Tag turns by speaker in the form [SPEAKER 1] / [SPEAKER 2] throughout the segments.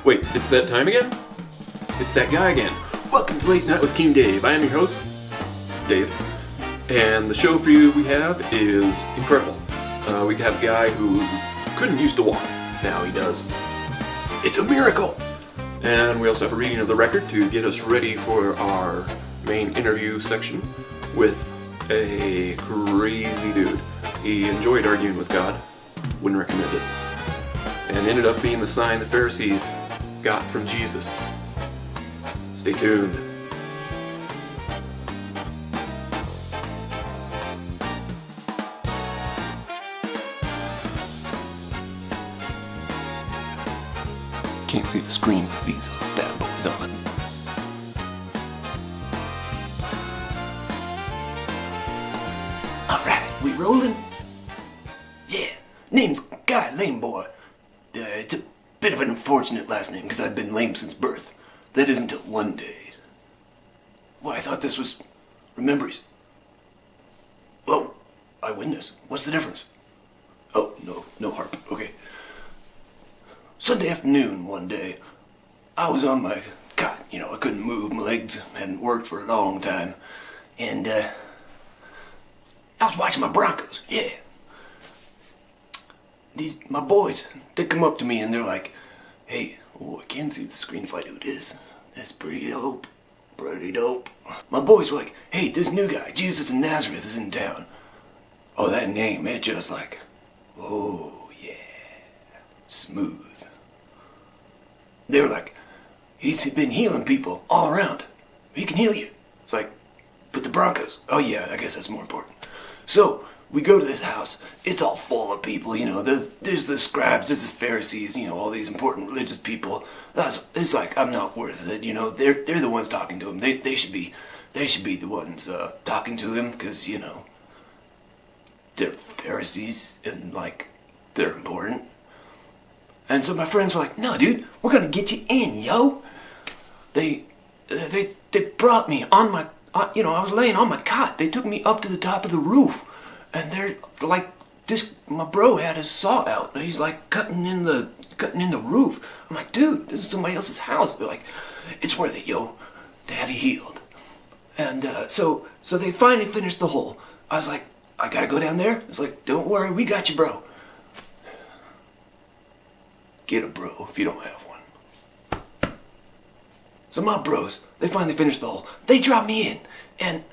[SPEAKER 1] Wait, it's that time again? It's that guy again. Welcome to Late Night with King Dave. I am your host, Dave. And the show for you we have is incredible. We have a guy who couldn't used to walk. Now he does. It's a miracle! And we also have a reading of the record to get us ready for our main interview section with a crazy dude. He enjoyed arguing with God. Wouldn't recommend it. And ended up being the sign the Pharisees got from Jesus. Stay tuned. Can't see the screen with these bad boys on. Alright, we rolling? Yeah, name's Guy Lamboii. It's a bit of an unfortunate last name because I've been lame since birth. That is until one day. Well, I thought this was Remembries. Well, iWitness. What's the difference? Oh, no harp. Okay. Sunday afternoon one day, I was on my cot. I couldn't move. My legs hadn't worked for a long time. And, I was watching my Broncos. Yeah. My boys, they come up to me and they're like, hey, I can't see the screen if I do this. That's pretty dope. Pretty dope. My boys were like, hey, this new guy, Jesus of Nazareth, is in town. Oh, that name, it just like, oh, yeah, smooth. They were like, he's been healing people all around. He can heal you. It's like, but the Broncos, oh yeah, I guess that's more important. So, we go to this house, it's all full of people, there's the scribes, there's the Pharisees, all these important religious people. It's like, I'm not worth it, they're the ones talking to him. They should be the ones talking to him, because, they're Pharisees, and, they're important. And so my friends were like, no, dude, we're gonna get you in, yo. They brought me on my, I was laying on my cot. They took me up to the top of the roof. And they're like, my bro had his saw out. He's like cutting in the roof. I'm like, dude, this is somebody else's house. They're like, it's worth it, yo, to have you healed. And so they finally finished the hole. I was like, I gotta go down there. It's like, don't worry, we got you, bro. Get a bro if you don't have one. So my bros, they finally finished the hole. They dropped me in. And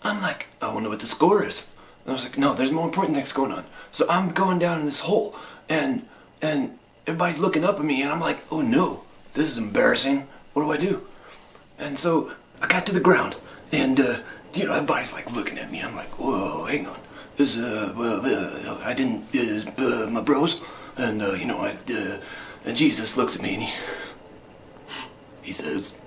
[SPEAKER 1] I'm like, I wonder what the score is. And I was like, no, there's more important things going on. So I'm going down in this hole, and everybody's looking up at me, and I'm like, oh no, this is embarrassing. What do I do? And so I got to the ground, and everybody's like looking at me. I'm like, whoa, hang on. This I didn't my bros, and and Jesus looks at me and he says,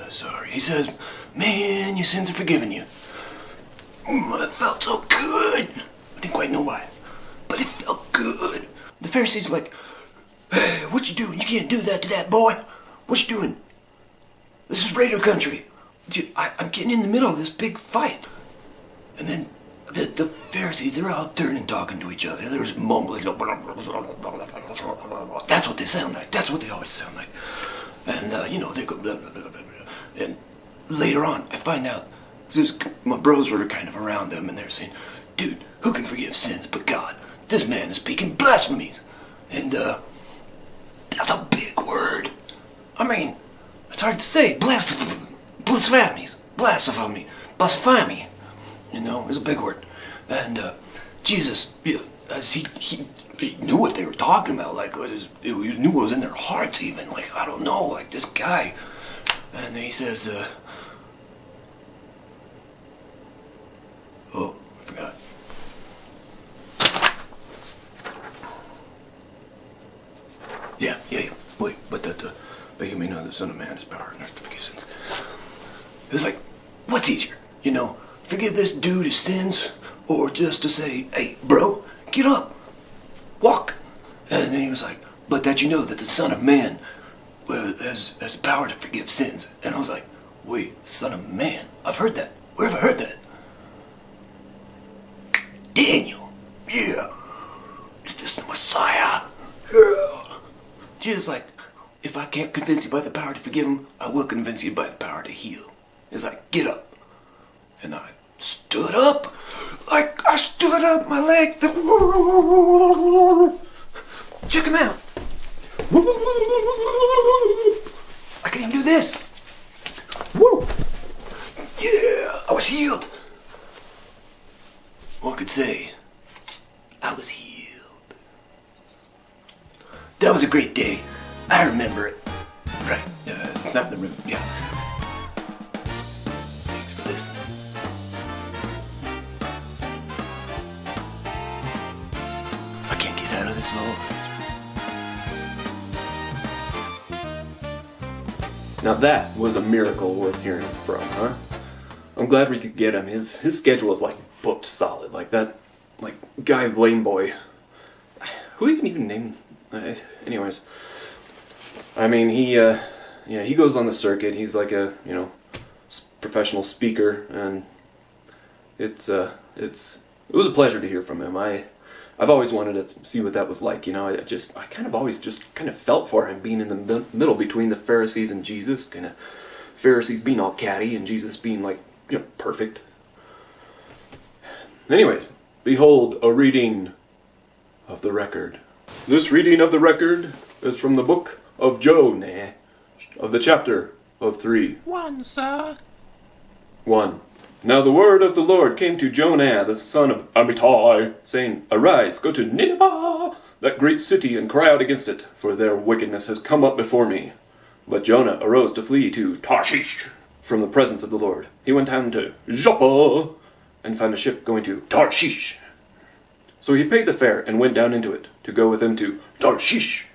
[SPEAKER 1] sorry. He says, man, your sins are forgiven you. It felt so good. I didn't quite know why, but it felt good. The Pharisees were like, hey, what you doing? You can't do that to that boy. What you doing? This is radio country. Dude, I'm getting in the middle of this big fight. And then the Pharisees, they're all turning, talking to each other. There's mumbling. That's what they sound like. That's what they always sound like. And, they go blah, blah, blah, blah, blah. And later on, I find out, my bros were kind of around them, and they're saying, dude, who can forgive sins but God? This man is speaking blasphemies. And, that's a big word. I mean, it's hard to say. Blasphemies. Blasphemy. Blasphemy. It's a big word. And, Jesus, as he knew what they were talking about, he knew what was in their hearts even, I don't know, this guy. And then he says, oh, I forgot. Yeah. Wait, but but you may know the Son of Man has power on earth to forgive sins. It was like, what's easier? Forgive this dude his sins, or just to say, hey, bro, get up, walk. And then he was like, but that that the Son of Man has power to forgive sins. And I was like, wait, Son of Man? I've heard that. Where have I heard that? Daniel, yeah, is this the Messiah? Yeah. Jesus like, if I can't convince you by the power to forgive him, I will convince you by the power to heal. It's like, get up. And I stood up. Like, I stood up, my leg. Check him out. I can even do this. Woo! Yeah, I was healed. One could say, I was healed. That was a great day. I remember it. Right, it's not the room, yeah. Thanks for listening. I can't get out of this voice.
[SPEAKER 2] Now that was a miracle worth hearing from, huh? I'm glad we could get him. His schedule is like booked solid. Like that, like guy Lamboii. Who even named? Anyways, I mean he goes on the circuit. He's like a professional speaker, and it was a pleasure to hear from him. I've always wanted to see what that was like. I kind of always just kind of felt for him being in the middle between the Pharisees and Jesus. Kind of Pharisees being all catty and Jesus being like perfect. Anyways, behold a reading of the record. This reading of the record is from the book of Jonah, of the chapter of 3.
[SPEAKER 3] 1, sir.
[SPEAKER 2] 1. Now the word of the Lord came to Jonah, the son of Amittai, saying, Arise, go to Nineveh, that great city, and cry out against it, for their wickedness has come up before me. But Jonah arose to flee to Tarshish from the presence of the Lord. He went down to Joppa and found a ship going to Tarshish. So he paid the fare and went down into it, to go with him to Tarshish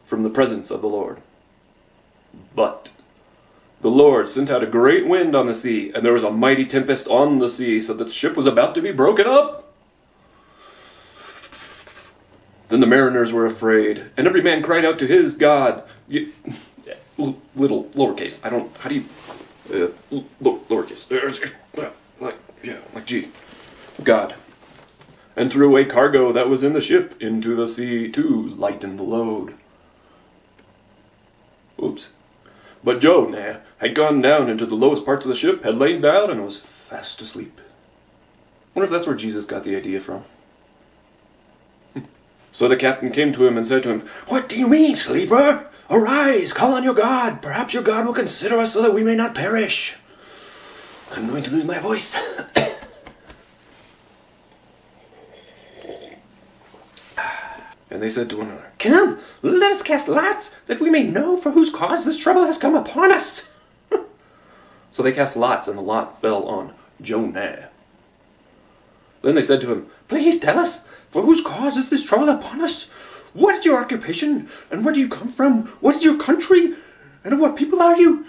[SPEAKER 2] from the presence of the Lord. But the Lord sent out a great wind on the sea, and there was a mighty tempest on the sea, so that the ship was about to be broken up. Then the mariners were afraid, and every man cried out to his God. Little lowercase. How do you lowercase? Like G. God. And threw away cargo that was in the ship into the sea to lighten the load. Oops. But Jonah had gone down into the lowest parts of the ship, had lain down, and was fast asleep. Wonder if that's where Jesus got the idea from. So the captain came to him and said to him, What do you mean, sleeper? Arise, call on your God. Perhaps your God will consider us so that we may not perish. I'm going to lose my voice. And they said to one another, Come, let us cast lots, that we may know for whose cause this trouble has come upon us. So they cast lots, and the lot fell on Jonah. Then they said to him, Please tell us, for whose cause is this trouble upon us? What is your occupation, and where do you come from? What is your country, and of what people are you?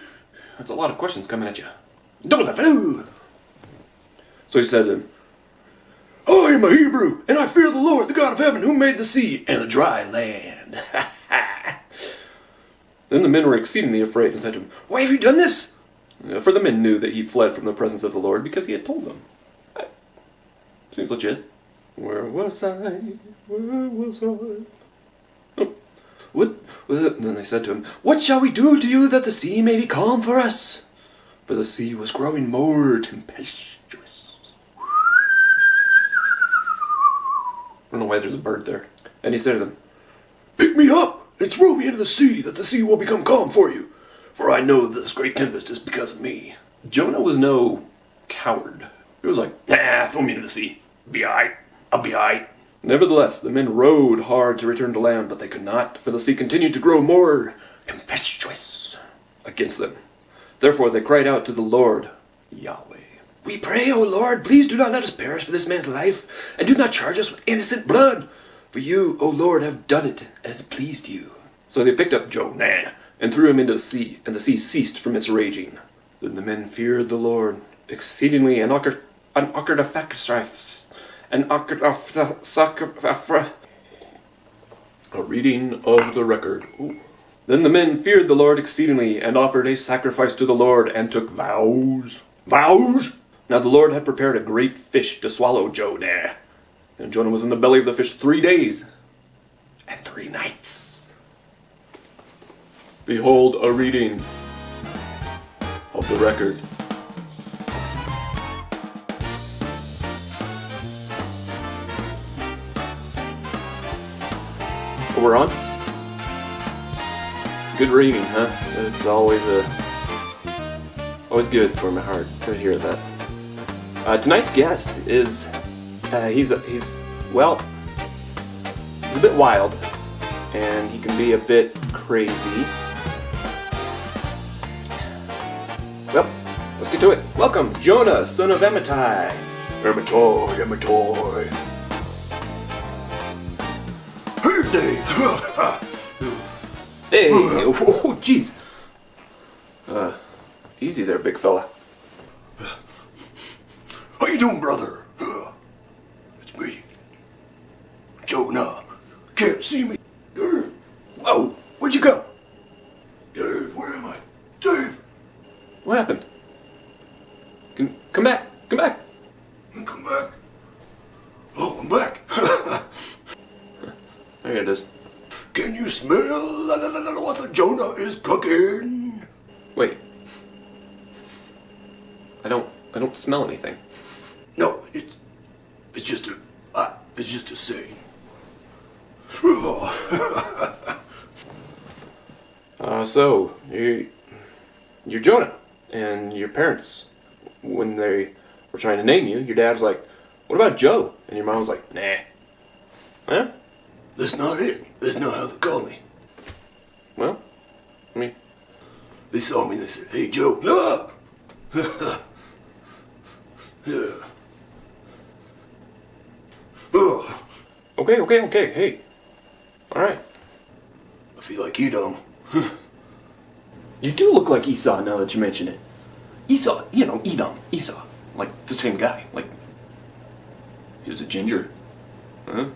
[SPEAKER 2] That's a lot of questions coming at you. Double flu. So he said to them, I am a Hebrew, and I fear the Lord, the God of heaven, who made the sea and the dry land. Then the men were exceedingly afraid and said to him, Why have you done this? For the men knew that he fled from the presence of the Lord because he had told them. Seems legit. Where was I? Where was I? Oh. Then they said to him, What shall we do to you that the sea may be calm for us? For the sea was growing more tempestuous. I don't know why there's a bird there. And he said to them, Pick me up and throw me into the sea, that the sea will become calm for you. For I know that this great tempest is because of me. Jonah was no coward. He was like, throw me into the sea. Be aight. I'll be aight. Nevertheless, the men rowed hard to return to land, but they could not, for the sea continued to grow more tempestuous against them. Therefore they cried out to the Lord, Yahweh. We pray, O Lord, please do not let us perish for this man's life, and do not charge us with innocent blood. For you, O Lord, have done it as pleased you. So they picked up Jonah and threw him into the sea, and the sea ceased from its raging. Then the men feared the Lord exceedingly, and offered a sacrifice. A reading of the record. Ooh. Then the men feared the Lord exceedingly, and offered a sacrifice to the Lord, and took vows. Vows? Now the Lord had prepared a great fish to swallow Jonah, And Jonah was in the belly of the fish 3 days and 3 nights. Behold a reading of the record. Oh, we're on? Good reading, huh? It's always good for my heart to hear that. Tonight's guest is he's a bit wild, and he can be a bit crazy. Well, let's get to it. Welcome, Jonah, son of Amittai.
[SPEAKER 1] Amittai. Hey, Dave.
[SPEAKER 2] Hey, oh, jeez. Easy there, big fella.
[SPEAKER 1] How you doing, brother? It's me, Jonah. Can't see me. Dave.
[SPEAKER 2] Whoa, where'd you go?
[SPEAKER 1] Dave, where am I? Dave.
[SPEAKER 2] What happened? Come back.
[SPEAKER 1] Come back. Oh, I'm back.
[SPEAKER 2] There it is.
[SPEAKER 1] Can you smell what the Jonah is cooking?
[SPEAKER 2] Wait. I don't smell anything.
[SPEAKER 1] No, it's just a saying.
[SPEAKER 2] So you're Jonah, and your parents, when they were trying to name you, your dad was like, "What about Joe?" And your mom was like, "Nah." Huh?
[SPEAKER 1] That's not it. That's not how they call me.
[SPEAKER 2] Well, I mean,
[SPEAKER 1] They saw me and they said, "Hey, Joe." Ah! Yeah. Oh,
[SPEAKER 2] okay. Hey, all right.
[SPEAKER 1] I feel like Edom.
[SPEAKER 2] You do look like Esau now that you mention it. Esau, Edom, Esau, like the same guy. Like he was a ginger. Huh?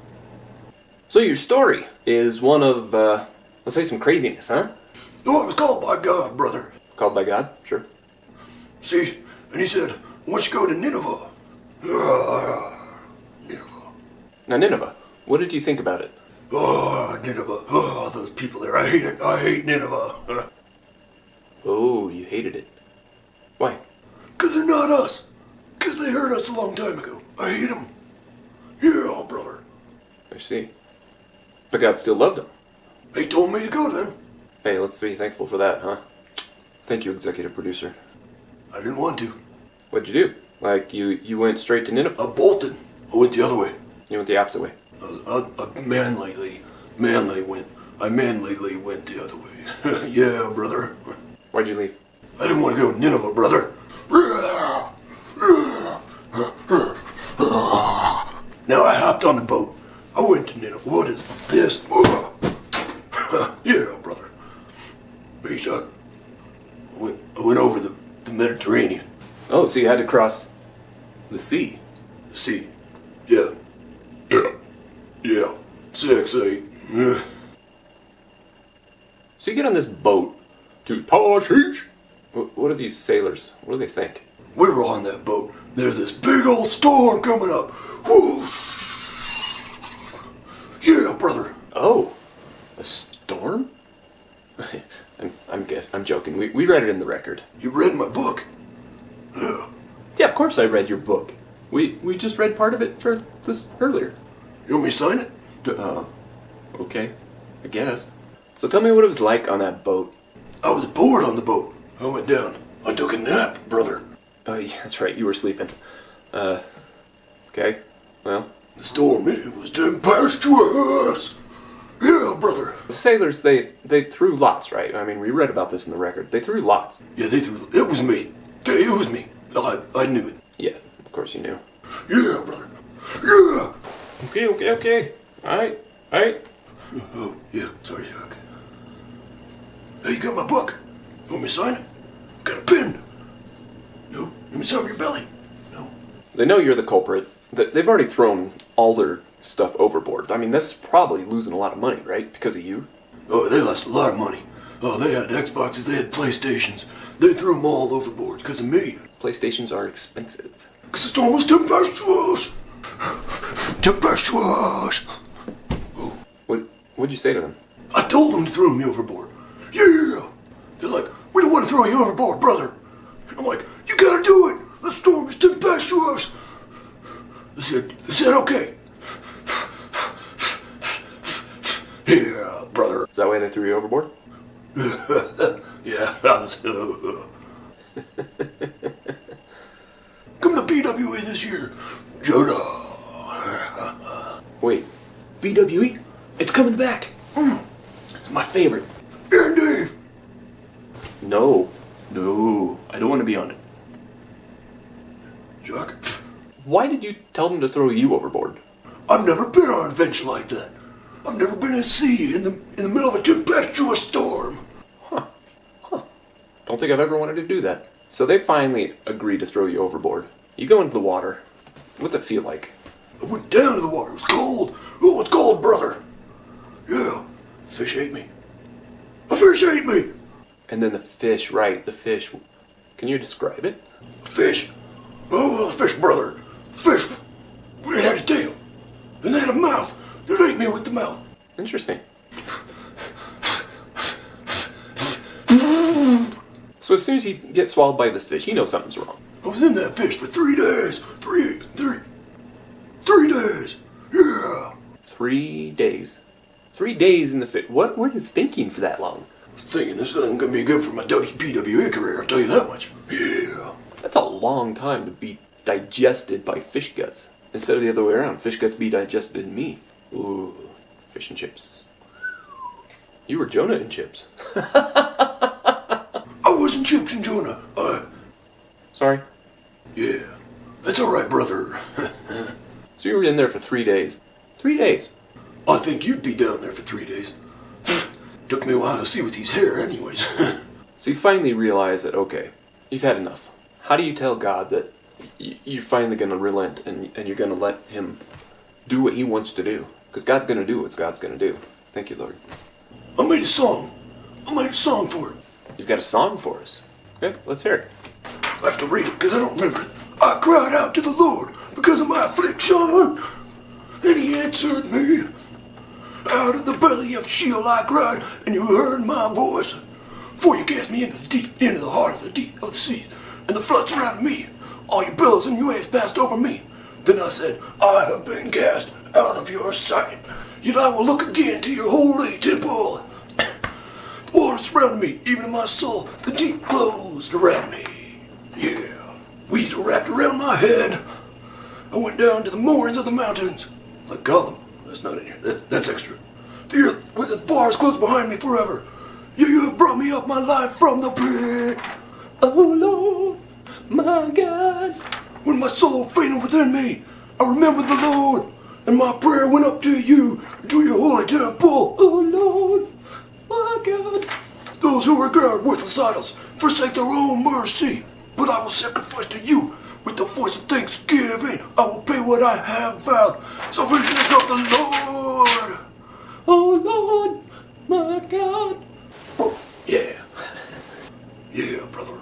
[SPEAKER 2] So your story is one of, let's say, some craziness, huh?
[SPEAKER 1] Oh, I was called by God, brother.
[SPEAKER 2] Called by God, sure.
[SPEAKER 1] See, and he said, "Why don't you go to Nineveh?" Nineveh.
[SPEAKER 2] Now Nineveh, what did you think about it?
[SPEAKER 1] Oh, Nineveh. Oh, those people there. I hate it. I hate Nineveh.
[SPEAKER 2] Oh, you hated it. Why?
[SPEAKER 1] Because they're not us. Because they hurt us a long time ago. I hate them. Yeah, brother.
[SPEAKER 2] I see. But God still loved them.
[SPEAKER 1] They told me to go to them.
[SPEAKER 2] Hey, let's be thankful for that, huh? Thank you, executive producer.
[SPEAKER 1] I didn't want to.
[SPEAKER 2] What'd you do? Like, you went straight to Nineveh?
[SPEAKER 1] I bolted. I went the other way.
[SPEAKER 2] You went the opposite way.
[SPEAKER 1] I manly went the other way. Yeah, brother.
[SPEAKER 2] Why'd you leave?
[SPEAKER 1] I didn't want to go to Nineveh, brother. Now I hopped on the boat. I went to Nineveh. What is this? Yeah, brother. I went over the Mediterranean.
[SPEAKER 2] Oh, so you had to cross the sea.
[SPEAKER 1] See? Yeah. 6, 8.
[SPEAKER 2] So you get on this boat to Tarshish. What are these sailors? What do they think?
[SPEAKER 1] We were on that boat. There's this big old storm coming up. Whoosh! Yeah, brother.
[SPEAKER 2] Oh, a storm? I'm joking. We read it in the record.
[SPEAKER 1] You read my book? Yeah.
[SPEAKER 2] Yeah, of course I read your book. We just read part of it for this earlier.
[SPEAKER 1] You want me to sign it?
[SPEAKER 2] Okay, I guess. So tell me what it was like on that boat.
[SPEAKER 1] I was bored on the boat. I went down. I took a nap, brother.
[SPEAKER 2] Oh, yeah, that's right. You were sleeping. Okay. Well,
[SPEAKER 1] The storm, it was tempestuous. Yeah, brother.
[SPEAKER 2] the sailors, they threw lots, right? I mean, we read about this in the record. They threw lots.
[SPEAKER 1] Yeah, they threw. It was me. It was me. I knew it.
[SPEAKER 2] Yeah, of course you knew.
[SPEAKER 1] Yeah, brother. Yeah.
[SPEAKER 2] Okay. All right.
[SPEAKER 1] Oh, yeah. Sorry, Jack. Hey, you got my book? You want me to sign it? Got a pen? No. Let me sign your belly? No.
[SPEAKER 2] They know you're the culprit. They've already thrown all their stuff overboard. I mean, that's probably losing a lot of money, right? Because of you?
[SPEAKER 1] Oh, they lost a lot of money. Oh, they had Xboxes, they had PlayStations. They threw them all overboard because of me.
[SPEAKER 2] PlayStations are expensive.
[SPEAKER 1] Because the storm was tempestuous. Tempestuous!
[SPEAKER 2] What'd you say to them?
[SPEAKER 1] I told them to throw me overboard. Yeah! They're like, we don't want to throw you overboard, brother. And I'm like, you gotta do it! The storm is tempestuous! They said okay. Yeah, brother.
[SPEAKER 2] Is that why they threw you overboard?
[SPEAKER 1] Yeah, I was... Come to BWA this year, Jonah.
[SPEAKER 2] Wait, BWE? It's coming back.
[SPEAKER 1] It's my favorite. And Dave.
[SPEAKER 2] No, I don't want to be on it.
[SPEAKER 1] Chuck,
[SPEAKER 2] Why did you tell them to throw you overboard?
[SPEAKER 1] I've never been on an adventure like that. I've never been at sea in the middle of a tempestuous storm.
[SPEAKER 2] Don't think I've ever wanted to do that. So they finally agreed to throw you overboard. You go into the water. What's it feel like?
[SPEAKER 1] I went down to the water. It was cold. Oh, it's cold, brother. Yeah. Fish ate me. A fish ate me.
[SPEAKER 2] And then the fish, right, the fish. Can you describe it?
[SPEAKER 1] Fish. Oh, the fish, brother. Fish. It had a tail. And it had a mouth. It ate me with the mouth.
[SPEAKER 2] Interesting. So as soon as you get swallowed by this fish, you know something's wrong.
[SPEAKER 1] I was in that fish for 3 days. 3 days. Yeah.
[SPEAKER 2] 3 days. 3 days in the fish. What were you thinking for that long?
[SPEAKER 1] I was thinking this isn't going to be good for my WPWA career, I'll tell you that much. Yeah.
[SPEAKER 2] That's a long time to be digested by fish guts. Instead of the other way around, fish guts be digested in me. Ooh, fish and chips. You were Jonah in chips.
[SPEAKER 1] I wasn't Chips and Jonah.
[SPEAKER 2] Sorry.
[SPEAKER 1] Yeah. That's alright, brother.
[SPEAKER 2] So you were in there for 3 days. 3 days.
[SPEAKER 1] I think you'd be down there for 3 days. Took me a while to see with these hair anyways.
[SPEAKER 2] So you finally realize that, okay, you've had enough. How do you tell God that you're finally going to relent and you're going to let him do what he wants to do? Because God's going to do what God's going to do. Thank you, Lord.
[SPEAKER 1] I made a song. For it.
[SPEAKER 2] You've got a song for us. Okay, let's hear it.
[SPEAKER 1] I have to read it because I don't remember it. I cried out to the Lord because of my affliction, and he answered me. Out of the belly of Sheol I cried, and you heard my voice. For you cast me into the deep, into the heart of the deep of the sea, and the flood surrounded me. All your billows and your waves passed over me. Then I said, I have been cast out of your sight. Yet I will look again to your holy temple. The water surrounded me, even in my soul. The deep closed around me. Yeah. Weeds were wrapped around my head. I went down to the moorings of the mountains. Like Gollum. That's not in here. That's extra. The earth with its bars closed behind me forever. You have brought me up my life from the pit. Oh Lord, my God. When my soul fainted within me, I remembered the Lord, and my prayer went up to you, to your holy temple. Oh Lord, my God. Those who regard worthless idols forsake their own mercy, but I will sacrifice to you with the voice of thanksgiving. I will pay what I have vowed. Salvation is of the Lord. Oh Lord, my God. Oh, yeah. Yeah, brother.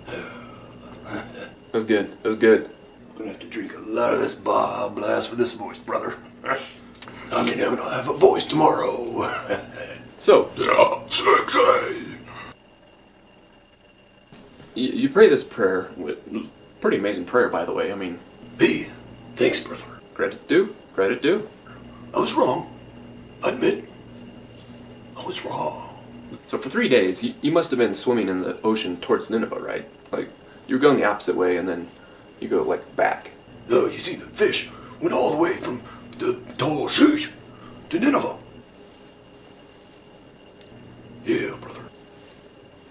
[SPEAKER 2] It was good. It was good.
[SPEAKER 1] I'm gonna have to drink a lot of this Bob Blast for this voice, brother. I mean, I'm gonna have a voice tomorrow.
[SPEAKER 2] So,
[SPEAKER 1] Sexy.
[SPEAKER 2] you pray this prayer. It was a pretty amazing prayer, by the way. I mean,
[SPEAKER 1] Hey, thanks, brother.
[SPEAKER 2] credit due. Credit due.
[SPEAKER 1] I was wrong. I admit, I was wrong.
[SPEAKER 2] So for 3 days, you must have been swimming in the ocean towards Nineveh, right? Like, you were going the opposite way, and then you go, like, back.
[SPEAKER 1] No, you see, the fish went all the way from the Tarshish to Nineveh. Yeah, brother.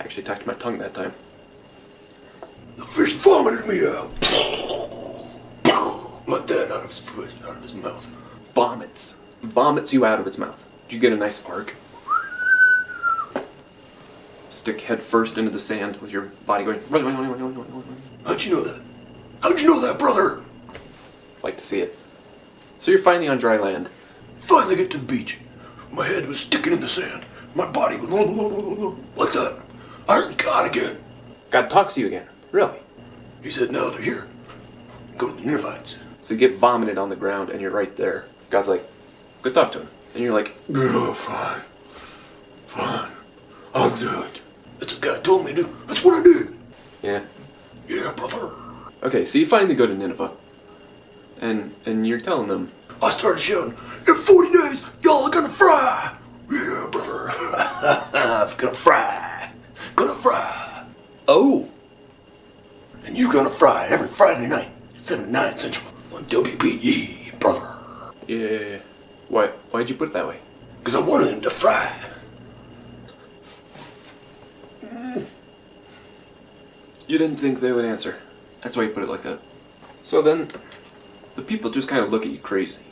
[SPEAKER 2] I actually talked to my tongue that time.
[SPEAKER 1] The fish vomited me out. Like that out of his foot, out of his mouth.
[SPEAKER 2] Vomits. Vomits you out of its mouth. Did you get a nice arc? Stick head first into the sand with your body going...
[SPEAKER 1] How'd you know that? How'd you know that, brother?
[SPEAKER 2] Like to see it. So you're finally on dry land.
[SPEAKER 1] Finally get to the beach. My head was sticking in the sand. My body was like that. I heard God again.
[SPEAKER 2] God talks to you again. Really?
[SPEAKER 1] He said, now they're here. Go to the Ninevites.
[SPEAKER 2] So you get vomited on the ground, and you're right there. God's like, go talk to him. And you're like,
[SPEAKER 1] Oh, fine. Fine. I'll do it. That's what God told me to do. That's what I did.
[SPEAKER 2] yeah.
[SPEAKER 1] Yeah, brother.
[SPEAKER 2] Okay, so you finally go to Nineveh. And you're telling them,
[SPEAKER 1] I started shouting, in 40 days, y'all are gonna fry. Yeah, brother. I'm gonna fry. Gonna fry.
[SPEAKER 2] oh,
[SPEAKER 1] And you gonna fry every Friday night at 7 to 9 Central on WPE, brother.
[SPEAKER 2] yeah. Why'd you put it that way?
[SPEAKER 1] Because I wanted him to fry.
[SPEAKER 2] You didn't think they would answer. That's why you put it like that. So then, the people just kind of look at you crazy.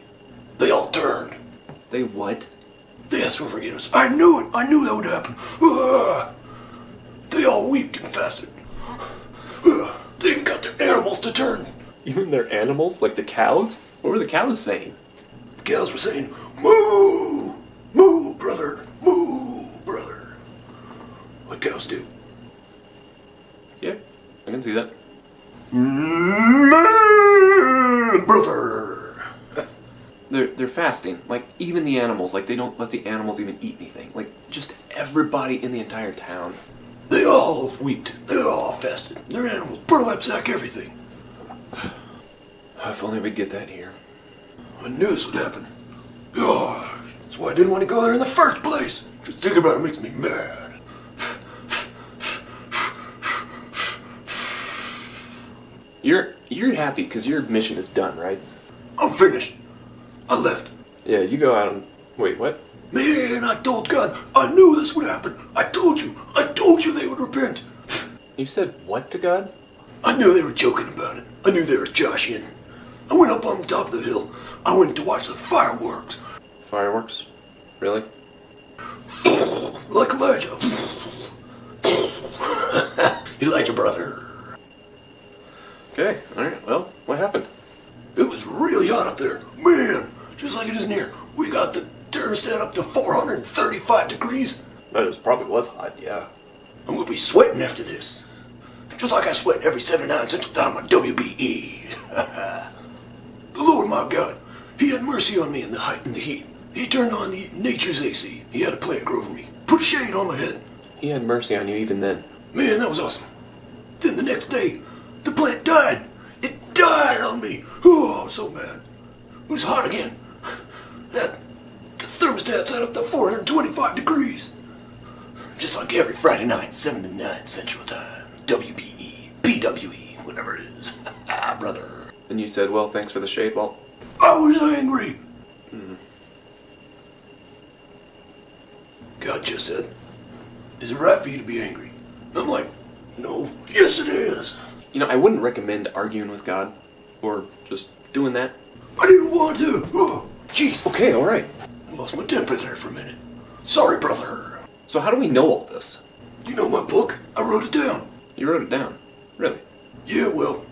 [SPEAKER 1] They all turned.
[SPEAKER 2] They what?
[SPEAKER 1] They asked for forgiveness. I knew it. I knew that would happen. They all wept and fasted. They even got their animals to turn.
[SPEAKER 2] Even their animals? Like the cows? What were the cows saying?
[SPEAKER 1] The cows were saying, moo! Moo, brother! Moo, brother! What cows do.
[SPEAKER 2] Yeah, I can see that.
[SPEAKER 1] Brother!
[SPEAKER 2] They're fasting. Like, even the animals. Like, they don't let the animals even eat anything. Like, just everybody in the entire town.
[SPEAKER 1] They all wept. They all fasted. Their animals, burlap sack, everything.
[SPEAKER 2] If only we'd get that here.
[SPEAKER 1] I knew this would happen. Gosh, that's why I didn't want to go there in the first place. Just thinking about it makes me mad.
[SPEAKER 2] You're happy because your mission is done, right?
[SPEAKER 1] I'm finished. I left.
[SPEAKER 2] Yeah, you go out and... Wait, what?
[SPEAKER 1] Man, I told God, I knew this would happen. I told you they would repent.
[SPEAKER 2] You said what to God?
[SPEAKER 1] I knew they were joking about it. I knew they were joshing. I went up on the top of the hill. I went to watch the fireworks.
[SPEAKER 2] Fireworks? Really?
[SPEAKER 1] Like Elijah. Elijah, brother.
[SPEAKER 2] Okay, alright, well, what happened?
[SPEAKER 1] It was really hot up there. Man, just like it is in here. We got the thermostat up to 435 degrees.
[SPEAKER 2] It probably was hot, yeah.
[SPEAKER 1] I'm gonna be sweating after this. Just like I sweat every 7 to 9 Central Time on WBE. The Lord my God, He had mercy on me in the height and the heat. He turned on the nature's AC. He had a plant grow over me. Put a shade on my head.
[SPEAKER 2] He had mercy on you even then.
[SPEAKER 1] Man, that was awesome. Then the next day, the plant died. It died on me. Oh, I was so mad. It was hot again. The thermostat set up to 425 degrees. Just like every Friday night, 7 to 9 Central Time. WBE, PWE, whatever it is. Brother.
[SPEAKER 2] And you said, well, thanks for the shade, Walt.
[SPEAKER 1] I was angry. God just said, is it right for you to be angry? I'm like, no. Yes, it is.
[SPEAKER 2] You know, I wouldn't recommend arguing with God. Or just doing that.
[SPEAKER 1] I didn't want to. Oh, jeez.
[SPEAKER 2] Okay, alright.
[SPEAKER 1] I lost my temper there for a minute. Sorry, brother.
[SPEAKER 2] So how do we know all this?
[SPEAKER 1] You know my book? I wrote it down.
[SPEAKER 2] You wrote it down. Really?
[SPEAKER 1] Yeah, well,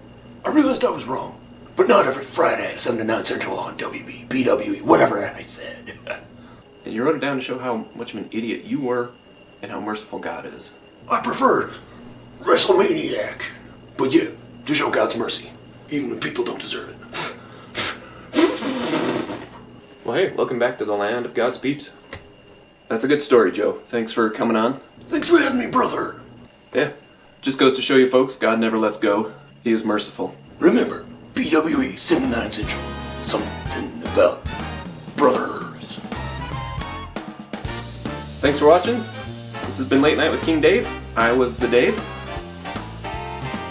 [SPEAKER 1] I realized I was wrong. But not every Friday, 7 to 9 Central on WB, PWE, whatever I said.
[SPEAKER 2] And you wrote it down to show how much of an idiot you were and how merciful God is.
[SPEAKER 1] I prefer WrestleManiac. But yeah, to show God's mercy, even when people don't deserve it.
[SPEAKER 2] Well, hey, welcome back to the land of God's peeps. That's a good story, Joe. Thanks for coming on.
[SPEAKER 1] Thanks for having me, brother.
[SPEAKER 2] Yeah. Just goes to show you folks, God never lets go. He is merciful.
[SPEAKER 1] Remember, PWE 7 to 9 Central. Something about brothers.
[SPEAKER 2] Thanks for watching. This has been Late Night with King Dave. I was the Dave.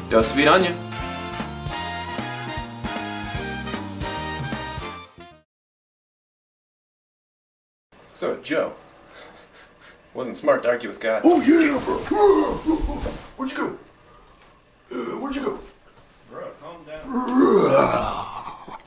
[SPEAKER 2] Do svidaniya. So, Joe. Wasn't smart to argue with God.
[SPEAKER 1] Oh, yeah, bro. Where'd you go? Where'd you go?
[SPEAKER 2] Bro, calm down.